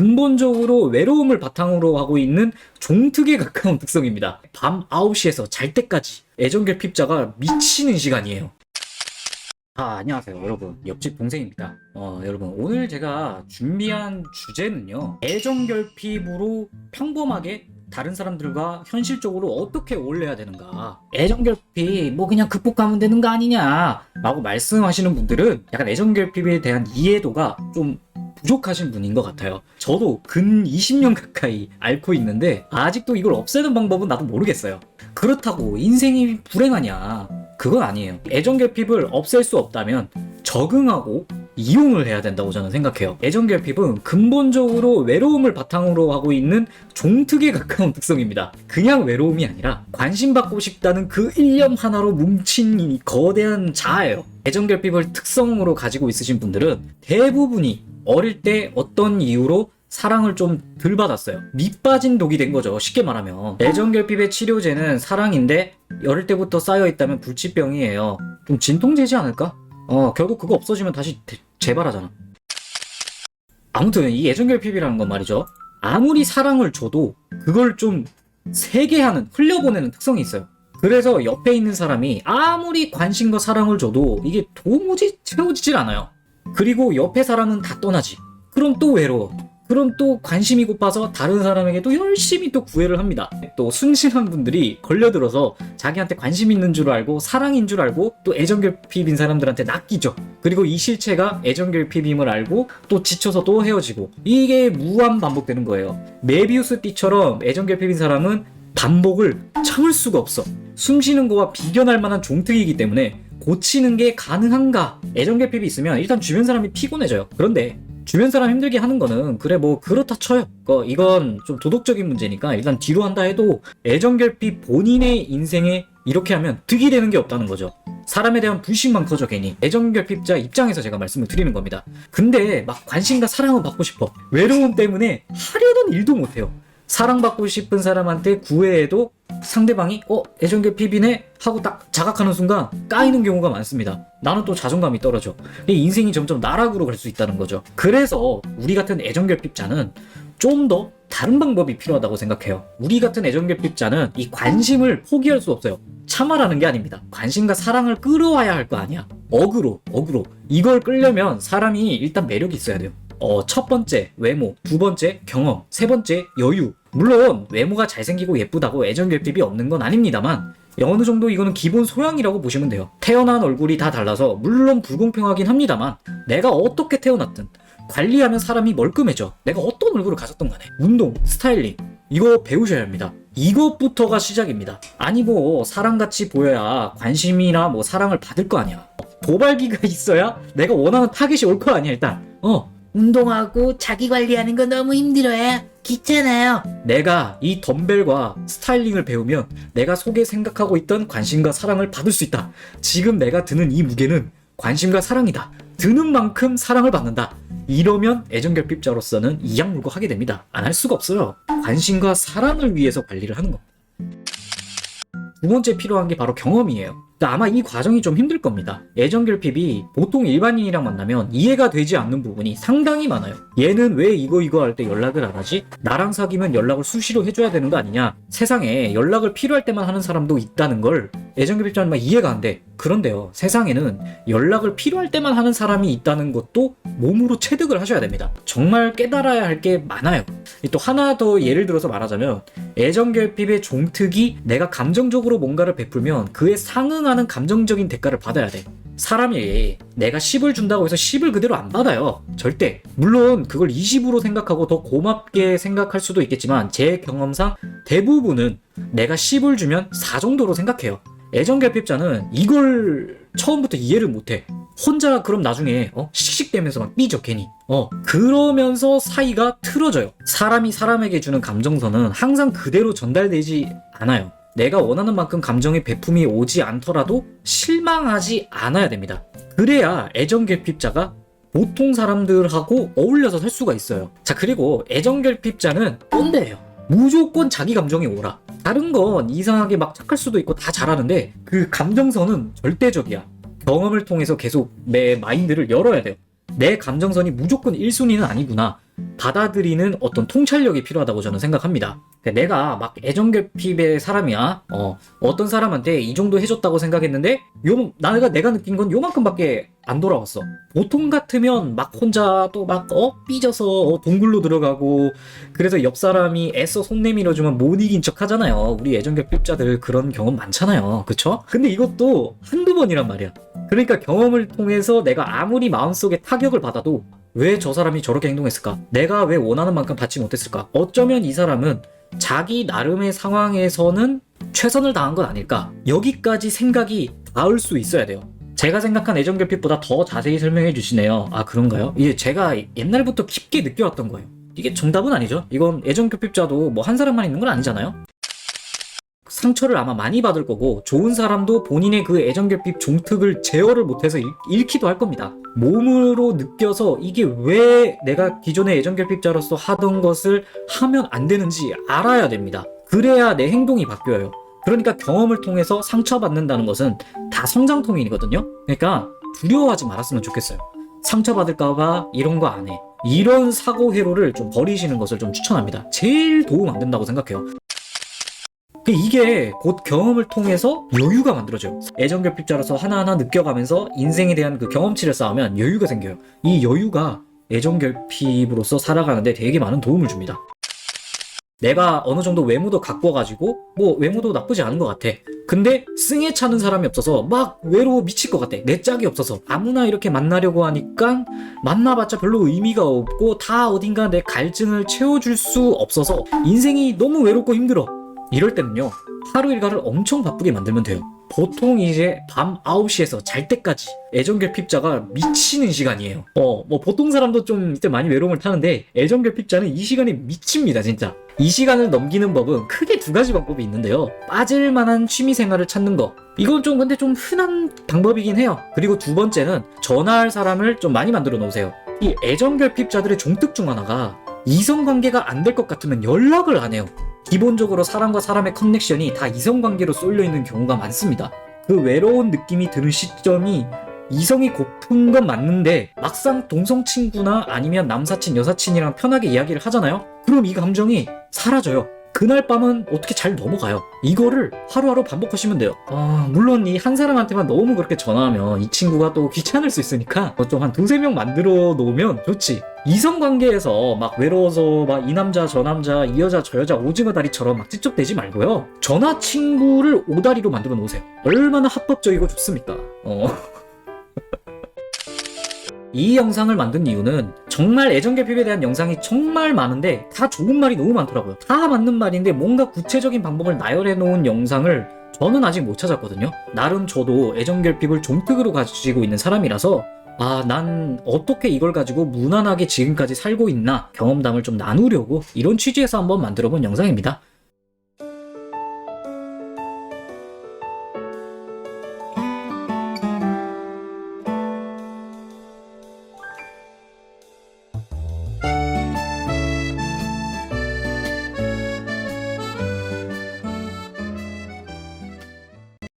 근본적으로 외로움을 바탕으로 하고 있는 종특에 가까운 특성입니다. 밤 9시에서 잘 때까지 애정결핍자가 미치는 시간이에요. 안녕하세요 여러분, 옆집 동생입니다. 여러분, 오늘 제가 준비한 주제는요, 애정결핍으로 평범하게 다른 사람들과 현실적으로 어떻게 어울려야 되는가, 애정결핍 뭐 그냥 극복하면 되는 거 아니냐 라고 말씀하시는 분들은 약간 애정결핍에 대한 이해도가 좀 부족하신 분인 것 같아요. 저도 근 20년 가까이 앓고 있는데 아직도 이걸 없애는 방법은 나도 모르겠어요. 그렇다고 인생이 불행하냐? 그건 아니에요. 애정결핍을 없앨 수 없다면 적응하고 이용을 해야 된다고 저는 생각해요. 애정결핍은 근본적으로 외로움을 바탕으로 하고 있는 종특에 가까운 특성입니다. 그냥 외로움이 아니라 관심받고 싶다는 그 일념 하나로 뭉친 이 거대한 자아예요. 애정결핍을 특성으로 가지고 있으신 분들은 대부분이 어릴 때 어떤 이유로 사랑을 좀 덜 받았어요. 밑빠진 독이 된 거죠, 쉽게 말하면. 애정결핍의 치료제는 사랑인데 어릴 때부터 쌓여있다면 불치병이에요. 좀 진통제지 않을까? 결국 그거 없어지면 다시 재발하잖아. 아무튼 이 애정결핍이라는 건 말이죠, 아무리 사랑을 줘도 그걸 좀 세게 하는, 흘려보내는 특성이 있어요. 그래서 옆에 있는 사람이 아무리 관심과 사랑을 줘도 이게 도무지 채워지질 않아요. 그리고 옆에 사람은 다 떠나지. 그럼 또 외로워. 그럼 또 관심이 고파서 다른 사람에게 또 열심히 또 구애를 합니다. 또 순진한 분들이 걸려들어서 자기한테 관심 있는 줄 알고 사랑인 줄 알고 또 애정결핍인 사람들한테 낚이죠. 그리고 이 실체가 애정결핍임을 알고 또 지쳐서 또 헤어지고, 이게 무한 반복되는 거예요. 메비우스 띠처럼 애정결핍인 사람은 반복을 참을 수가 없어. 숨쉬는 거와 비견할 만한 종특이기 때문에 고치는 게 가능한가? 애정결핍이 있으면 일단 주변 사람이 피곤해져요. 그런데 주변 사람 힘들게 하는 거는 그래 뭐 그렇다 쳐요. 이건 좀 도덕적인 문제니까 일단 뒤로 한다 해도 애정결핍 본인의 인생에 이렇게 하면 득이 되는 게 없다는 거죠. 사람에 대한 불신만 커져 괜히. 애정결핍자 입장에서 제가 말씀을 드리는 겁니다. 근데 막 관심과 사랑을 받고 싶어. 외로움 때문에 하려던 일도 못해요. 사랑받고 싶은 사람한테 구애해도 상대방이 애정결핍이네 하고 딱 자각하는 순간 까이는 경우가 많습니다. 나는 또 자존감이 떨어져. 인생이 점점 나락으로 갈 수 있다는 거죠. 그래서 우리 같은 애정결핍자는 좀 더 다른 방법이 필요하다고 생각해요. 우리 같은 애정결핍자는 이 관심을 포기할 수 없어요. 참아라는 게 아닙니다. 관심과 사랑을 끌어와야 할 거 아니야. 어그로 이걸 끌려면 사람이 일단 매력이 있어야 돼요. 첫 번째 외모, 두 번째 경험, 세 번째 여유. 물론 외모가 잘생기고 예쁘다고 애정결핍이 없는 건 아닙니다만 어느 정도 이거는 기본 소양이라고 보시면 돼요. 태어난 얼굴이 다 달라서 물론 불공평하긴 합니다만 내가 어떻게 태어났든 관리하면 사람이 멀끔해져. 내가 어떤 얼굴을 가졌던 간에. 운동, 스타일링 이거 배우셔야 합니다. 이것부터가 시작입니다. 아니 뭐 사람같이 보여야 관심이나 뭐 사랑을 받을 거 아니야. 도발기가 있어야 내가 원하는 타겟이 올 거 아니야. 일단 운동하고 자기 관리하는 거 너무 힘들어요. 귀찮아요. 내가 이 덤벨과 스타일링을 배우면 내가 속에 생각하고 있던 관심과 사랑을 받을 수 있다. 지금 내가 드는 이 무게는 관심과 사랑이다. 드는 만큼 사랑을 받는다. 이러면 애정결핍자로서는 이악물고 하게 됩니다. 안 할 수가 없어요. 관심과 사랑을 위해서 관리를 하는 겁니다. 두 번째 필요한 게 바로 경험이에요. 아마 이 과정이 좀 힘들 겁니다. 애정결핍이 보통 일반인이랑 만나면 이해가 되지 않는 부분이 상당히 많아요. 얘는 왜 이거 할 때 연락을 안 하지? 나랑 사귀면 연락을 수시로 해줘야 되는 거 아니냐? 세상에 연락을 필요할 때만 하는 사람도 있다는 걸 애정결핍자는 막 이해가 안 돼. 그런데요, 세상에는 연락을 필요할 때만 하는 사람이 있다는 것도 몸으로 체득을 하셔야 됩니다. 정말 깨달아야 할 게 많아요. 또 하나 더 예를 들어서 말하자면 애정결핍의 종특이 내가 감정적으로 뭔가를 베풀면 그에 상응하는 감정적인 대가를 받아야 돼. 사람이 내가 10을 준다고 해서 10을 그대로 안 받아요. 절대. 물론 그걸 20으로 생각하고 더 고맙게 생각할 수도 있겠지만 제 경험상 대부분은 내가 10을 주면 4 정도로 생각해요. 애정결핍자는 이걸 처음부터 이해를 못해. 혼자 그럼 나중에 씩씩대면서 막 삐져 괜히. 그러면서 사이가 틀어져요. 사람이 사람에게 주는 감정선은 항상 그대로 전달되지 않아요. 내가 원하는 만큼 감정의 배품이 오지 않더라도 실망하지 않아야 됩니다. 그래야 애정결핍자가 보통 사람들하고 어울려서 살 수가 있어요. 자, 그리고 애정결핍자는 꼰대예요. 무조건 자기 감정이 오라. 다른 건 이상하게 막 착할 수도 있고 다 잘하는데 그 감정선은 절대적이야. 경험을 통해서 계속 내 마인드를 열어야 돼요. 내 감정선이 무조건 1순위는 아니구나. 받아들이는 어떤 통찰력이 필요하다고 저는 생각합니다. 내가 막 애정결핍의 사람이야. 어떤 사람한테 이 정도 해줬다고 생각했는데 내가 느낀 건 요만큼밖에 안 돌아왔어. 보통 같으면 막 혼자 또 막 삐져서 동굴로 들어가고, 그래서 옆 사람이 애써 손 내밀어주면 못 이긴 척 하잖아요. 우리 애정결핍자들 그런 경험 많잖아요. 그쵸? 근데 이것도 한두 번이란 말이야. 그러니까 경험을 통해서 내가 아무리 마음속에 타격을 받아도 왜 저 사람이 저렇게 행동했을까? 내가 왜 원하는 만큼 받지 못했을까? 어쩌면 이 사람은 자기 나름의 상황에서는 최선을 다한 건 아닐까? 여기까지 생각이 닿을 수 있어야 돼요. 제가 생각한 애정결핍보다 더 자세히 설명해 주시네요. 아, 그런가요? 이게 제가 옛날부터 깊게 느껴왔던 거예요. 이게 정답은 아니죠. 이건 애정결핍자도 뭐 한 사람만 있는 건 아니잖아요. 상처를 아마 많이 받을 거고, 좋은 사람도 본인의 그 애정결핍 종특을 제어를 못해서 잃기도 할 겁니다. 몸으로 느껴서 이게 왜 내가 기존의 애정결핍자로서 하던 것을 하면 안 되는지 알아야 됩니다. 그래야 내 행동이 바뀌어요. 그러니까 경험을 통해서 상처받는다는 것은 다 성장통이거든요. 그러니까 두려워하지 말았으면 좋겠어요. 상처받을까봐 이런 거 안 해. 이런 사고 회로를 좀 버리시는 것을 좀 추천합니다. 제일 도움 안 된다고 생각해요. 이게 곧 경험을 통해서 여유가 만들어져요. 애정결핍자로서 하나하나 느껴가면서 인생에 대한 그 경험치를 쌓으면 여유가 생겨요. 이 여유가 애정결핍으로서 살아가는데 되게 많은 도움을 줍니다. 내가 어느 정도 외모도 가꿔가지고 뭐 외모도 나쁘지 않은 것 같아. 근데 승에 차는 사람이 없어서 막 외로워 미칠 것 같아. 내 짝이 없어서. 아무나 이렇게 만나려고 하니까 만나봤자 별로 의미가 없고 다 어딘가 내 갈증을 채워줄 수 없어서 인생이 너무 외롭고 힘들어. 이럴 때는요, 하루 일과를 엄청 바쁘게 만들면 돼요. 보통 이제 밤 9시에서 잘 때까지 애정결핍자가 미치는 시간이에요. 뭐 보통 사람도 좀 이때 많이 외로움을 타는데 애정결핍자는 이 시간에 미칩니다, 진짜. 이 시간을 넘기는 법은 크게 두 가지 방법이 있는데요. 빠질 만한 취미 생활을 찾는 거. 이건 좀 근데 좀 흔한 방법이긴 해요. 그리고 두 번째는 전화할 사람을 좀 많이 만들어 놓으세요. 이 애정결핍자들의 종특 중 하나가 이성관계가 안 될 것 같으면 연락을 안 해요. 기본적으로 사람과 사람의 커넥션이 다 이성관계로 쏠려있는 경우가 많습니다. 그 외로운 느낌이 드는 시점이 이성이 고픈 건 맞는데 막상 동성친구나 아니면 남사친, 여사친이랑 편하게 이야기를 하잖아요? 그럼 이 감정이 사라져요. 그날 밤은 어떻게 잘 넘어가요. 이거를 하루하루 반복하시면 돼요. 물론 이 한 사람한테만 너무 그렇게 전화하면 이 친구가 또 귀찮을 수 있으니까 좀 한 두세 명 만들어 놓으면 좋지. 이성관계에서 막 외로워서 막 이 남자 저 남자 이 여자 저 여자 오징어 다리처럼 막 찝쩍대지 말고요. 전화 친구를 오다리로 만들어 놓으세요. 얼마나 합법적이고 좋습니까? 이 영상을 만든 이유는 정말 애정결핍에 대한 영상이 정말 많은데 다 좋은 말이 너무 많더라고요. 다 맞는 말인데 뭔가 구체적인 방법을 나열해 놓은 영상을 저는 아직 못 찾았거든요. 나름 저도 애정결핍을 종특으로 가지고 있는 사람이라서 난 어떻게 이걸 가지고 무난하게 지금까지 살고 있나 경험담을 좀 나누려고 이런 취지에서 한번 만들어 본 영상입니다.